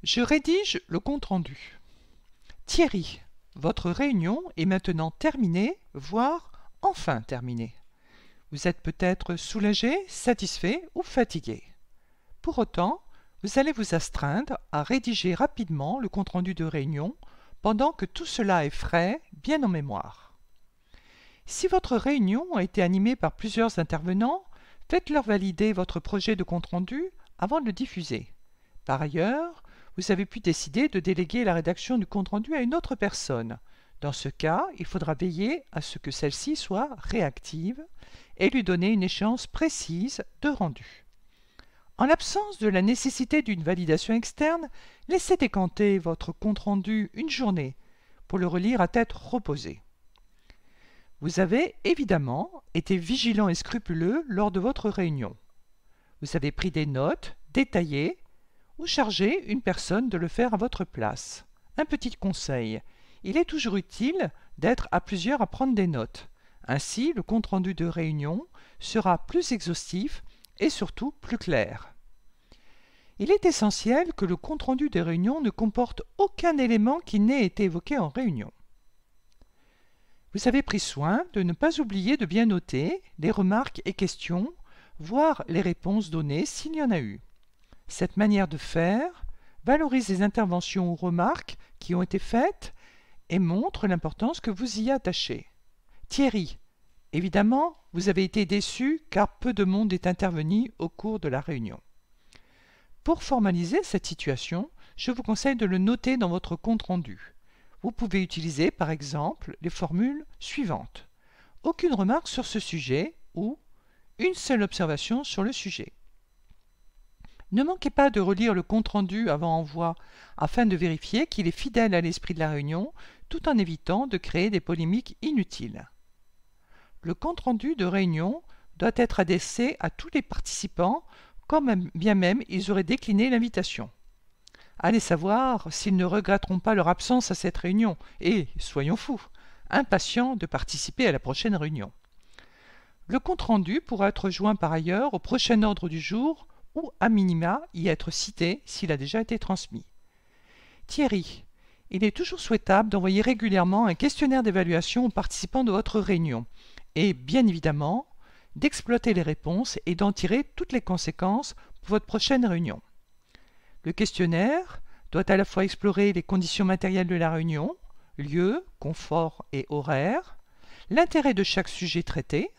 Je rédige le compte-rendu. Thierry, votre réunion est maintenant terminée, voire enfin terminée. Vous êtes peut-être soulagé, satisfait ou fatigué. Pour autant, vous allez vous astreindre à rédiger rapidement le compte-rendu de réunion pendant que tout cela est frais, bien en mémoire. Si votre réunion a été animée par plusieurs intervenants, faites-leur valider votre projet de compte-rendu avant de le diffuser. Par ailleurs, vous avez pu décider de déléguer la rédaction du compte-rendu à une autre personne. Dans ce cas, il faudra veiller à ce que celle-ci soit réactive et lui donner une échéance précise de rendu. En l'absence de la nécessité d'une validation externe, laissez décanter votre compte-rendu une journée pour le relire à tête reposée. Vous avez évidemment été vigilant et scrupuleux lors de votre réunion. Vous avez pris des notes détaillées ou chargé une personne de le faire à votre place. Un petit conseil, il est toujours utile d'être à plusieurs à prendre des notes. Ainsi, le compte-rendu de réunion sera plus exhaustif et surtout plus clair. Il est essentiel que le compte-rendu des réunions ne comporte aucun élément qui n'ait été évoqué en réunion. Vous avez pris soin de ne pas oublier de bien noter les remarques et questions, voire les réponses données s'il y en a eu. Cette manière de faire valorise les interventions ou remarques qui ont été faites et montre l'importance que vous y attachez. Thierry, évidemment, vous avez été déçu car peu de monde est intervenu au cours de la réunion. Pour formaliser cette situation, je vous conseille de le noter dans votre compte-rendu. Vous pouvez utiliser par exemple les formules suivantes. Aucune remarque sur ce sujet ou une seule observation sur le sujet. Ne manquez pas de relire le compte-rendu avant envoi afin de vérifier qu'il est fidèle à l'esprit de la réunion tout en évitant de créer des polémiques inutiles. Le compte-rendu de réunion doit être adressé à tous les participants quand bien même ils auraient décliné l'invitation. Allez savoir s'ils ne regretteront pas leur absence à cette réunion et, soyons fous, impatients de participer à la prochaine réunion. Le compte-rendu pourra être joint par ailleurs au prochain ordre du jour ou à minima y être cité s'il a déjà été transmis. Thierry, il est toujours souhaitable d'envoyer régulièrement un questionnaire d'évaluation aux participants de votre réunion et, bien évidemment, d'exploiter les réponses et d'en tirer toutes les conséquences pour votre prochaine réunion. Le questionnaire doit à la fois explorer les conditions matérielles de la réunion, lieu, confort et horaire, l'intérêt de chaque sujet traité,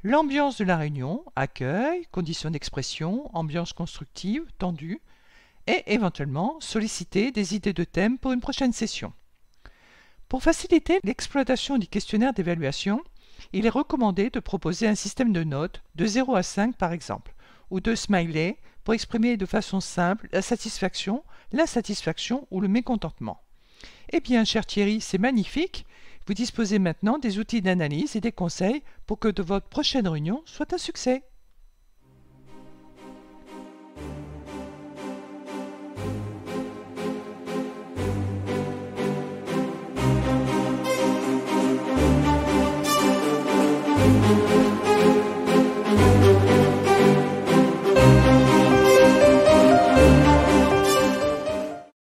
l'ambiance de la réunion, accueil, conditions d'expression, ambiance constructive, tendue, et éventuellement solliciter des idées de thèmes pour une prochaine session. Pour faciliter l'exploitation du questionnaire d'évaluation, il est recommandé de proposer un système de notes de 0 à 5 par exemple, ou de smileys pour exprimer de façon simple la satisfaction, l'insatisfaction ou le mécontentement. Eh bien, cher Thierry, c'est magnifique. Vous disposez maintenant des outils d'analyse et des conseils pour que votre prochaine réunion soit un succès.